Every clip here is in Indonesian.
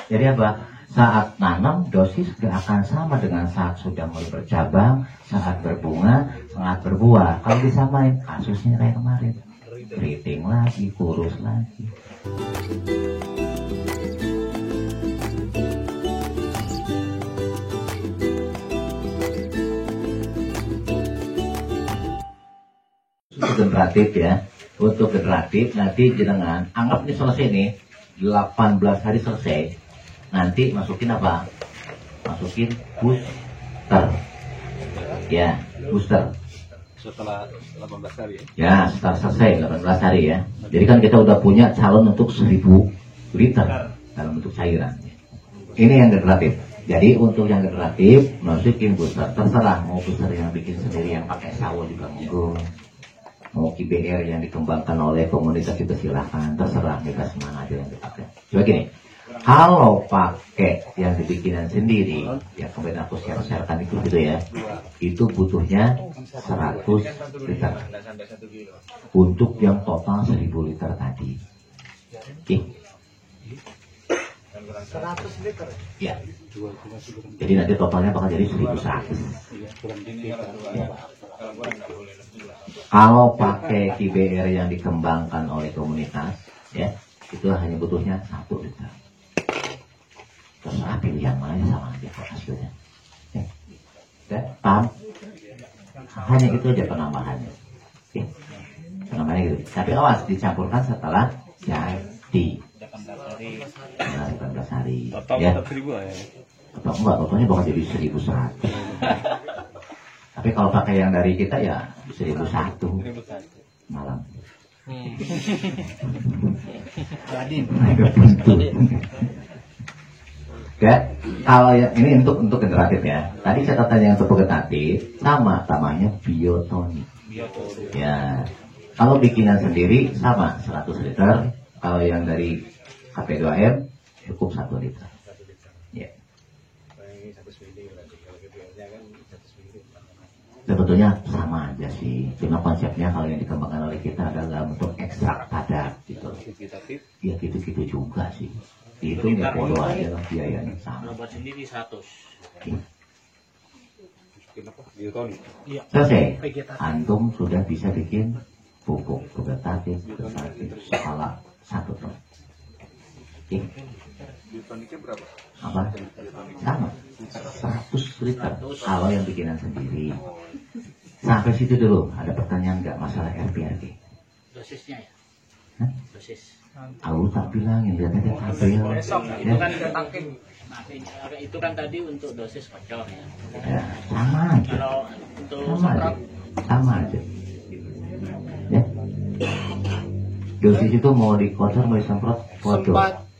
Jadi apa? Saat nanam dosis gak akan sama dengan saat sudah mulai bercabang, saat berbunga, saat berbuah. Kalau disamain, kasusnya kayak kemarin. Keriting lagi, kurus lagi. Generatif ya. Untuk generatif nanti jenengan anggap ini selesai nih 18 hari selesai. Nanti masukin apa? Masukin booster. Ya, booster. Setelah 18 hari ya? Ya, setelah selesai 18 hari ya. Jadi kan kita udah punya calon untuk 1000 liter dalam bentuk cairan. Ini yang generatif. Jadi untuk yang generatif masukin booster. Terserah mau booster yang bikin sendiri yang pakai sawo juga monggo. Mau KBR yang dikembangkan oleh komunitas itu silahkan, terserah bebas mana aja yang dipakai. Coba gini, kalau pakai yang dibikinan sendiri, ya kemarin aku share-sharekan itu gitu ya, itu butuhnya 100 liter untuk yang total 1000 liter tadi. Oke. 100 liter. Ya. Jadi nanti totalnya bakal jadi 1100. Kalau pakai KBR yang dikembangkan oleh komunitas, ya itu hanya butuhnya 1 liter. Terserah pilih yang mana sama aja kok hasilnya. Ya, paham? Hanya itu aja penambahannya. Oke. Penambahannya gitu. Tapi awas dicampurkan setelah jadi. 18 hari. Total Ya. 1000 ya? Atau enggak, totalnya bakal jadi 1100. Tapi kalau pakai yang dari kita ya 1001 malam. Oke, kalau yang ini untuk generatif ya. Tadi catatan yang untuk generatif sama namanya biotonik. Ya, kalau bikinan sendiri sama 100 liter. Kalau yang dari KP2M cukup 1 liter. Ya. Sebetulnya sama aja sih, cuma konsepnya kalau yang dikembangkan oleh kita adalah bentuk ekstrak padat gitu. Ya gitu-gitu juga sih. Itu nggak bodoh aja lah biayanya sama. Buat sendiri 100. Selesai. Antum sudah bisa bikin pupuk vegetatif skala 1 ton. Oke. Biotoniknya berapa? Apa? Sama 100 liter kalau yang bikinan sendiri. Sampai situ dulu, ada pertanyaan nggak masalah RPRD? Dosisnya ya? Hah? Dosis. Aku tak bilangin, lihat aja tabel. Itu kan itu kan tadi untuk dosis kocor ya. Ya, sama aja. Kalau untuk Sama aja. Sama aja. Ya. Dosis itu mau dikocor mau disemprot foto.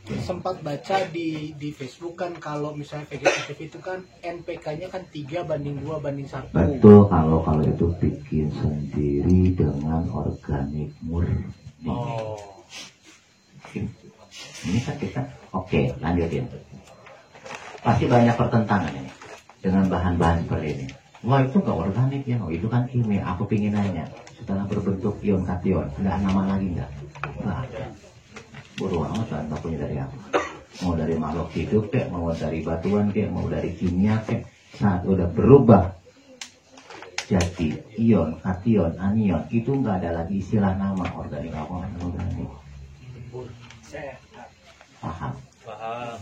Sempat baca di Facebook kan kalau misalnya vegetatif itu kan NPK-nya kan 3:2:1. Betul, kalau itu bikin sendiri dengan organik murni. Oh. Ini kan kita oke, lanjutin. Pasti banyak pertentangan ini dengan bahan-bahan seperti ini. Wah itu nggak organik ya, oh, itu kan kimia. Aku pingin nanya, setelah berbentuk ion kation, nggak nama lagi nggak? Nggak ada. Bodoh amat kan punya dari apa? Mau dari makhluk hidup kek, mau dari batuan kek, mau dari kimia kek. Saat udah berubah jadi ion, kation, anion, itu nggak ada lagi istilah nama organik apa organik. Paham? paham.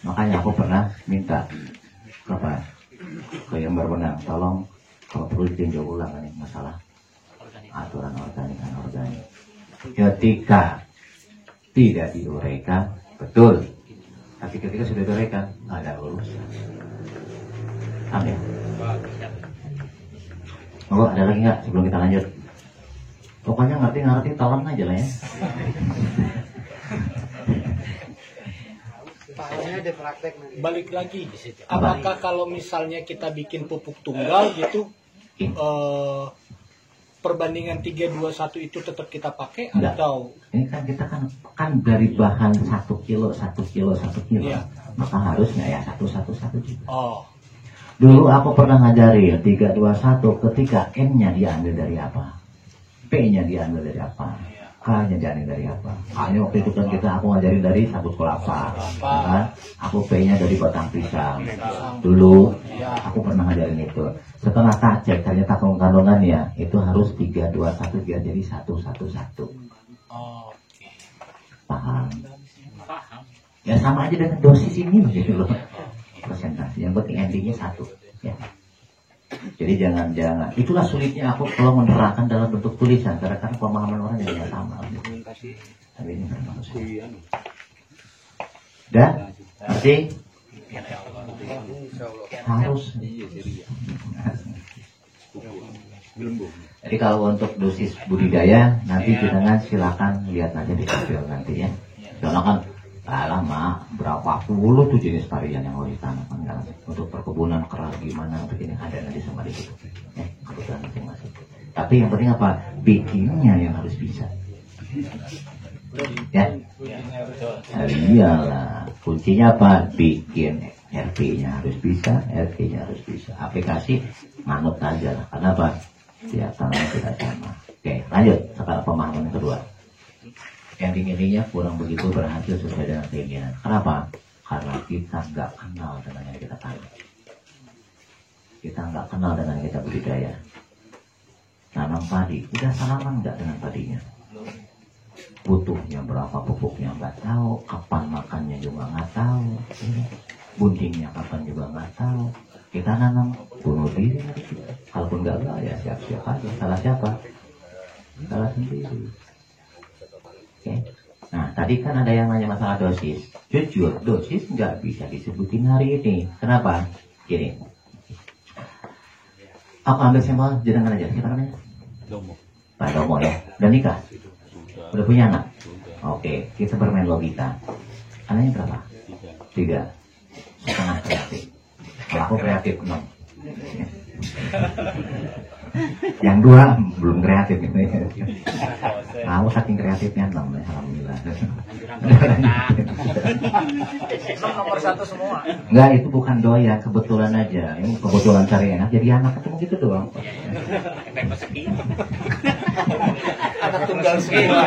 Makanya aku pernah minta ke yang berwenang, tolong kalau perlu ditinjau ulang nih masalah aturan organik dan organik. Ketika tidak diuraikan, betul. Tapi ketika sudah diuraikan, nggak ada urusan. Paham ya? Oh, ada lagi nggak sebelum kita lanjut? Pokoknya ngerti tolong aja lah ya. Ada praktek nanti. Balik lagi, apakah kalau misalnya kita bikin pupuk tunggal gitu, perbandingan 3:2:1 itu tetap kita pakai atau? Ini kan kita kan dari bahan 1 kilo, Iya. maka harusnya ya 1:1:1 juga. Oh. Dulu aku pernah ngajarin 3:2:1 ketika N-nya diambil dari apa, P-nya diambil dari apa, K-nya diambil dari apa. Hanya waktu itu kan aku ngajarin dari 1 sekolah apa, kan? APP-nya dari batang pisang. Dulu aku pernah ngajarin itu. Setelah tak cek ternyata kandungannya itu harus 3-2-1 biar jadi 1-1-1. Oke. Paham? Paham. Ya sama aja dengan dosis ini gitu loh. Presentasi yang penting endingnya 1 ya. Jadi jangan itulah sulitnya aku kalau menerangkan dalam bentuk tulisan karena kan pemahaman orang yang tidak sama. Tapi ini dah masih harus. Jadi kalau untuk dosis budidaya nanti jenengan silakan lihat aja di video nanti ya. Karena kan lama berapa puluh tuh jenis varian yang mau ditanamkan kan. Untuk perkebunan keras gimana begini ada nanti sama di situ. Kebetulan masing-masing. Tapi yang penting apa? Bikinnya yang harus bisa. Ya. Iyalah. Kuncinya apa? Bikin RP-nya harus bisa, RP-nya harus bisa. Aplikasi manut aja lah. Karena apa? Ya tanah tidak sama. Oke, lanjut. Sekarang pemahaman yang kedua. Ending-endingnya kurang begitu berhasil sesuai dengan keinginan. Kenapa? Karena kita nggak kenal dengan yang kita tanam. Kita nggak kenal dengan yang kita budidaya. Tanam padi, udah salaman nggak dengan padinya? Butuhnya berapa pupuknya nggak tahu, kapan makannya juga nggak tahu, buntingnya kapan juga nggak tahu. Kita nanam bunuh diri, kalaupun gagal ya siap-siap aja. Salah siapa? Salah sendiri. Oke. Nah tadi kan ada yang nanya masalah dosis. Jujur dosis nggak bisa disebutin hari ini. Kenapa? Gini. Aku ambil sampel jenengan aja. Siapa namanya? Domo. Pak Domo ya. Udah nikah? Udah punya anak? Oke, kita bermain logika. Anaknya berapa? 3. Setengah kreatif. Kalau aku kreatif 6. Yang 2 belum kreatif gitu ya. Aku saking kreatifnya 6 ya, alhamdulillah. Nomor 1 semua. Enggak, itu bukan doya, kebetulan aja. Ini kebetulan cari enak, jadi anak ketemu gitu doang. Anak tunggal semua.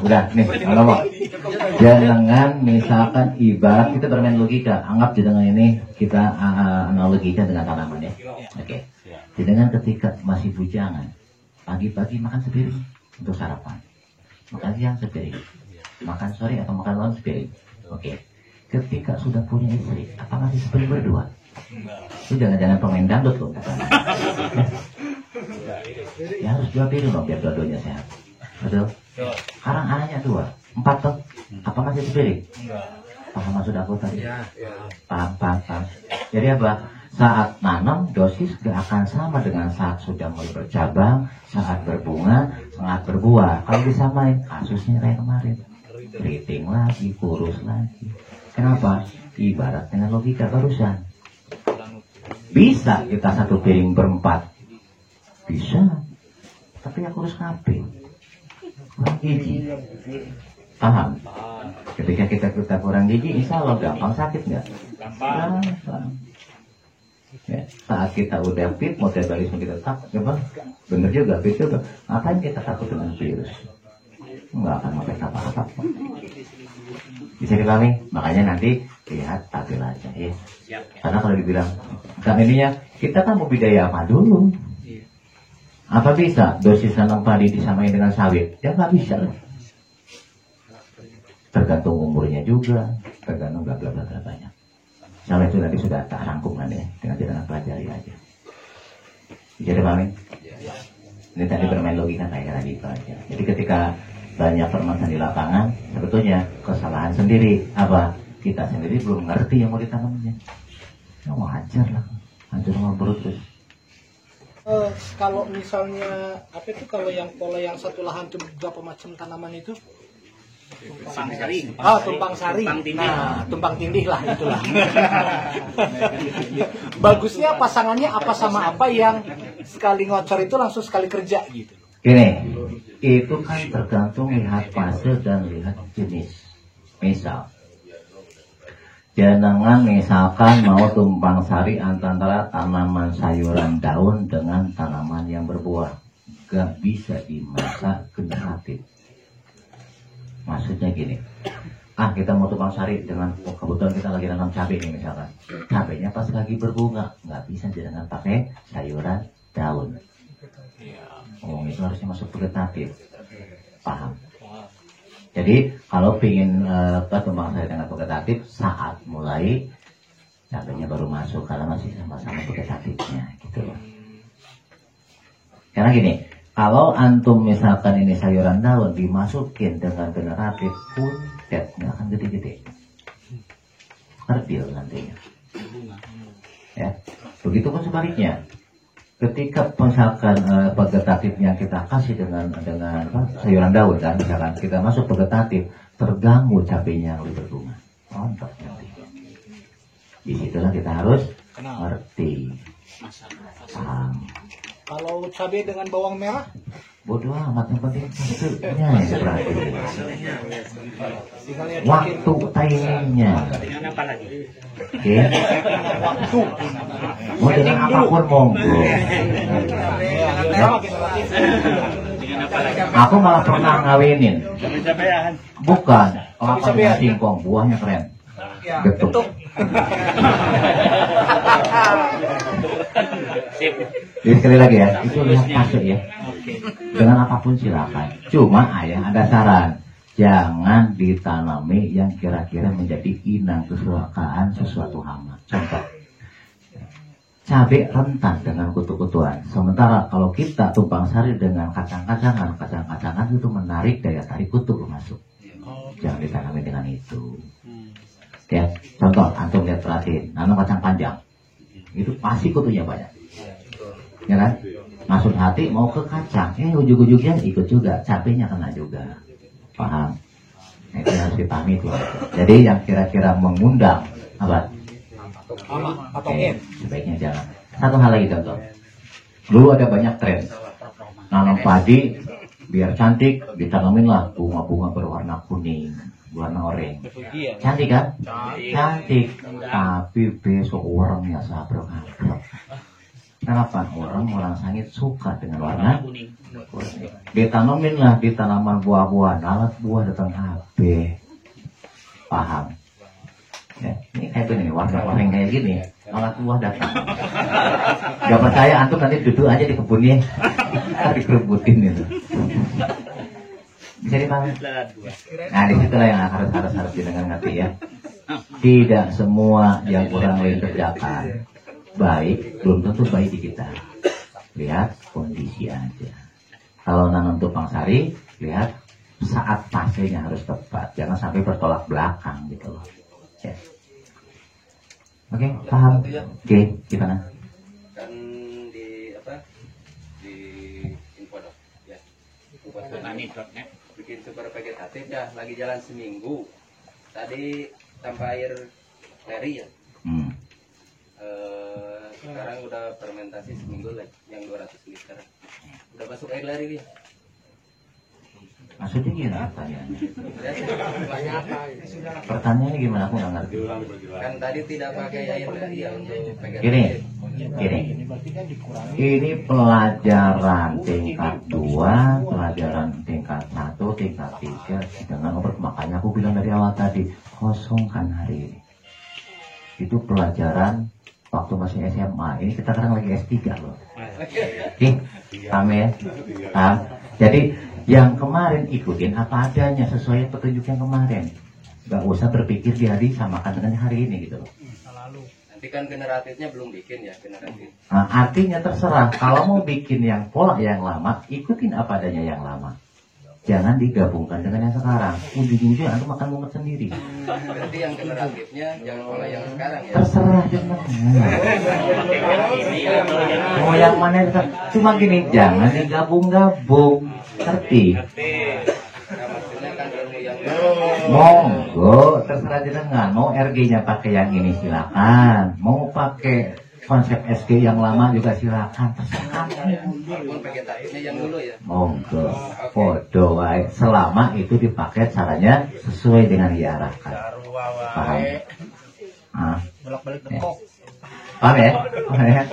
Udah nih, kalau mau jangan misalkan ibarat kita bermain logika, anggap dengan ini kita analogikan dengan tanaman ya. Oke. Dengan ketika masih bujangan, pagi-pagi makan sepiring untuk sarapan, makan siang sepiring, makan sore atau makan malam sepiring. Oke. Ketika sudah punya istri, apa masih sepiring berdua? Itu jangan-jangan pemain dangdut loh. Ya harus 2 piring loh biar dua-duanya sehat. Betul? Sekarang anaknya 2, 4 toh. Apa masih sepiring? Paham maksud aku tadi? Paham. Jadi apa? Saat nanam dosis gak akan sama dengan saat sudah mulai bercabang, saat berbunga, saat berbuah. Kalau disamain kasusnya kayak kemarin, keriting lagi, kurus lagi. Kenapa? Ibarat dengan logika barusan. Bisa kita 1 piring berempat, bisa. Tapi yang kurus ngapain? Kurang gizi. Paham? Ketika kita kurang gizi, insya Allah gampang sakit nggak? Gampang. Ya, saat kita udah fit, metabolisme kita tak, ya bener juga, fit juga. Ngapain kita takut dengan virus? Nggak akan pakai apa-apa. Bisa dipahami? Makanya nanti lihat tampil aja ya. Karena kalau dibilang kan ininya, kita kan mau budidaya apa dulu? Apa bisa dosis tanam padi disamain dengan sawit? Ya nggak bisa lah. Tergantung umurnya juga, tergantung bla bla bla banyak. Sampai itu nanti sudah tak rangkuman ya, dengan kita pelajari aja. Jadi pahami? Ini tadi bermain logika kayak tadi itu aja. Jadi ketika banyak permasalahan di lapangan, sebetulnya kesalahan sendiri. Apa? Kita sendiri belum ngerti yang mau ditanamnya. Ya wajar lah, hancur ngobrol terus. Kalau misalnya apa itu kalau yang pola yang satu lahan itu berapa macam tanaman itu? Tumpang sari. Tumpang sari. Tumpang tindih. Nah, tumpang tindih lah itulah. Bagusnya pasangannya apa sama apa yang sekali ngocor itu langsung sekali kerja gitu. Gini, itu kan tergantung lihat fase dan lihat jenis. Misal, jangan misalkan mau tumpang sari antara tanaman sayuran daun dengan tanaman yang berbuah. Gak bisa di masa generatif. Maksudnya gini, kita mau tukang sari dengan kebetulan kita lagi nanam cabai nih misalkan. Cabainya pas lagi berbunga, nggak bisa dengan pakai sayuran daun. Oh, itu harusnya masuk vegetatif. Paham? Jadi kalau ingin tumbang sari dengan vegetatif saat mulai cabainya baru masuk karena masih sama-sama vegetatifnya gitu loh. Karena gini, kalau antum misalkan ini sayuran daun dimasukin dengan generatif pun nggak akan gede-gede, kerdil nantinya. Ya, begitupun sebaliknya. Ketika misalkan vegetatifnya kita kasih dengan sayuran daun dan misalkan kita masuk vegetatif, terganggu cabenya yang lebih berbunga, rontok nanti. Disitulah kita harus ngerti, paham. Kalau cabai dengan bawang merah? Bodoh amat, yang penting satunya yang berarti. Waktu timingnya. Dengan apa lagi? Oke. Mau dengan apapun monggo. Aku malah pernah ngawinin. Bukan, kalau punya singkong, buahnya keren. Betul. Jadi sekali lagi ya, itu lihat masuk ya. Dengan apapun silakan. Cuma ayah ada saran, jangan ditanami yang kira-kira menjadi inang kesukaan sesuatu hama. Contoh, cabai rentan dengan kutu-kutuan. Sementara kalau kita tumpang sari dengan kacang-kacangan itu menarik daya tarik kutu masuk. Jangan ditanami dengan itu. Ya, contoh, antum lihat perhatiin, nanam kacang panjang, itu pasti kutunya banyak. Ya kan? Maksud hati mau ke kacang, ujung-ujungnya ikut juga, cabenya kena juga. Paham? Nah, itu harus dipahami tuh. Jadi yang kira-kira mengundang apa? Oke, sebaiknya jangan. Satu hal lagi contoh. Dulu ada banyak tren nanam padi biar cantik, ditanamin lah bunga-bunga berwarna kuning, warna oranye. Cantik kan? Cantik. Tapi besok orangnya sabrok-abrok. Kenapa? Orang sangit suka dengan warna kuning. Ditanamin lah di tanaman buah-buahan, alat buah datang habis. Paham? Ya, ini kayak gini, warna oranye kayak gini, alat buah datang. Gak percaya antum nanti duduk aja di kebunnya, dikerebutin itu. Bisa dipahami? Nah, disitulah yang harus didengar ngerti ya. Tidak semua yang orang lain kerjakan baik, belum tentu baik di kita. Lihat kondisi aja. Kalau nanam tumpang sari, lihat saat pasenya harus tepat, jangan sampai bertolak belakang gitu loh. Ya. Oke, paham? Oke, gimana? Kan di info dok, ya. Bikin super vegetatif dah, lagi jalan seminggu. Tadi tanpa air leri ya. Sekarang udah fermentasi seminggu lagi, yang 200 liter. Udah masuk air leri dia. Maksudnya gimana pertanyaannya? Pertanyaannya gimana? Aku nggak ngerti. Kan tadi tidak pakai air leri ya untuk vegetatif. Gini. Ini pelajaran tingkat 2, pelajaran tingkat 1, tingkat 3 dengan obat. Makanya aku bilang dari awal tadi, kosongkan hari ini. Itu pelajaran waktu masih SMA. Ini kita sekarang lagi S3 loh. Oke, paham ya? Paham? Jadi yang kemarin ikutin apa adanya sesuai petunjuk yang kemarin. Gak usah berpikir dia disamakan dengan hari ini gitu loh. Nanti kan generatifnya belum bikin ya generatif. Nah, artinya terserah. Kalau mau bikin yang pola yang lama, ikutin apa adanya yang lama. Jangan digabungkan dengan yang sekarang. Ujung-ujungnya antum akan mumet sendiri. Berarti yang generatifnya jangan pola yang sekarang ya. Terserah jangan. Mau yang mana? Cuma gini, jangan digabung-gabung. Ngerti? Nah, maksudnya kan ilmu yang Monggo, terserah jenengan. Mau RG-nya pakai yang ini silakan. Mau pakai konsep SG yang lama juga silakan. Terserah. walaupun vegetatifnya yang dulu ya. Monggo, podo wae. Selama itu dipakai caranya sesuai dengan diarahkan. Paham? Ah, Bolak-balik dengkok. paham ya? Paham ya?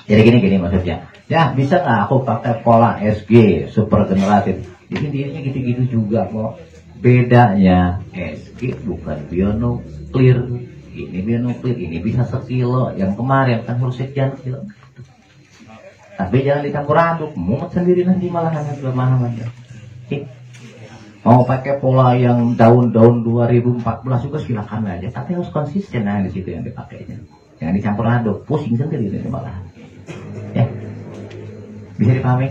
Jadi gini maksudnya. Ya bisa nggak aku pakai pola SG super generatif? Jadi dirinya gitu-gitu juga kok. bedanya SG bukan bionuklir. Ini bionuklir, ini bisa sekilo. Yang kemarin kan harus sekian kilo. Tapi jangan dicampur aduk, mumet sendiri nanti malahan pemahaman. Mau pakai pola yang daun-daun 2014 juga silakan aja, tapi harus konsisten di situ yang dipakainya. Jangan dicampur aduk, pusing sendiri nanti malahan. Ya, bisa dipahami?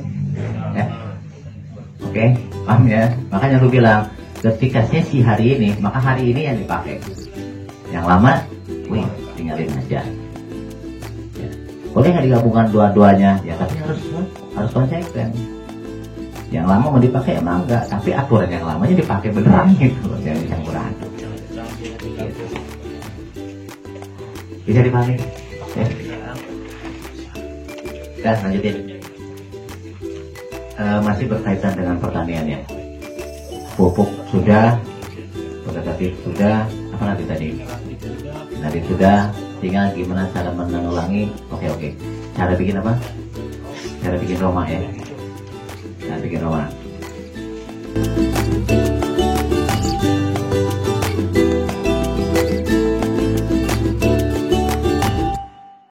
Ya, oke, paham ya. Makanya lu bilang ketika sesi hari ini, maka hari ini yang dipakai. Yang lama, wih, tinggalin aja. Boleh nggak digabungkan dua-duanya? Ya tapi harus konsisten. Yang lama mau dipakai emang enggak, tapi aturan yang lamanya dipakai beneran gitu, jangan dicampur aduk. Gitu. Bisa dipahami? Ya. Dan lanjutin. Masih berkaitan dengan pertaniannya. Pupuk sudah, vegetatif sudah, apa nanti tadi? Nanti sudah. Tinggal gimana cara menanggulangi. Oke. Cara bikin apa? Cara bikin rumah ya. Cara bikin rumah.